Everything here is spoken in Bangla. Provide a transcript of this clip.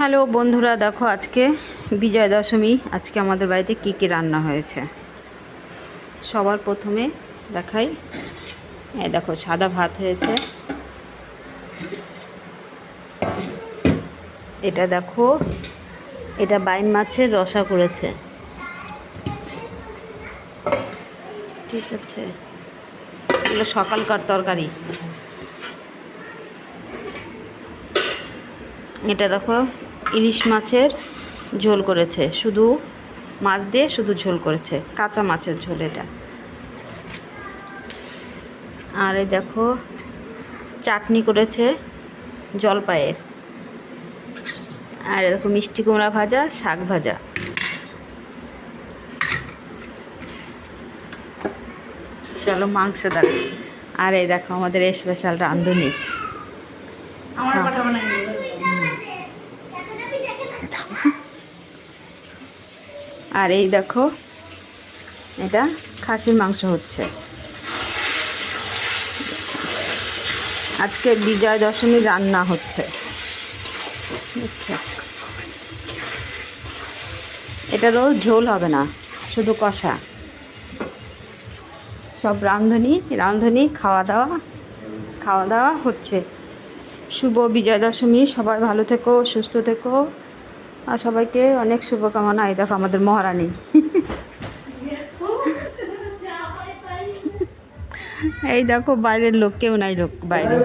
হ্যালো বন্ধুরা, দেখো আজকে বিজয়া দশমী। আজকে আমাদের বাড়িতে কী কী রান্না হয়েছে সবার প্রথমে দেখাই। এই দেখো, সাদা ভাত হয়েছে। এটা দেখো, এটা বাইম মাছের রসা করেছে, ঠিক আছে। এগুলো সকালকার তরকারি। এটা দেখো, ইলিশ মাছের ঝোল করেছে, শুধু মাছ দিয়ে শুধু ঝোল করেছে, কাঁচা মাছের ঝোল এটা। আর এই দেখো, চাটনি করেছে জলপাইয়ের। আর এরকম মিষ্টি কুমড়া ভাজা, শাক ভাজা। চলো মাংস দেখো। আর এই দেখো আমাদের স্পেশাল রাঁধুনি। আর এই দেখো, এটা খাসির মাংস হচ্ছে। আজকে বিজয়া দশমী রান্না হচ্ছে, বুঝছো। এটারও ঝোল হবে না, শুধু কষা। সব রাঁধুনি খাওয়া দাওয়া হচ্ছে। শুভ বিজয়া দশমী। সবাই ভালো থেকো, সুস্থ থেকো, আর সবাইকে অনেক শুভকামনা। এই দেখো আমাদের মহারানী। এই দেখো, বাইরের লোক কেউ নাই, লোক বাইরে।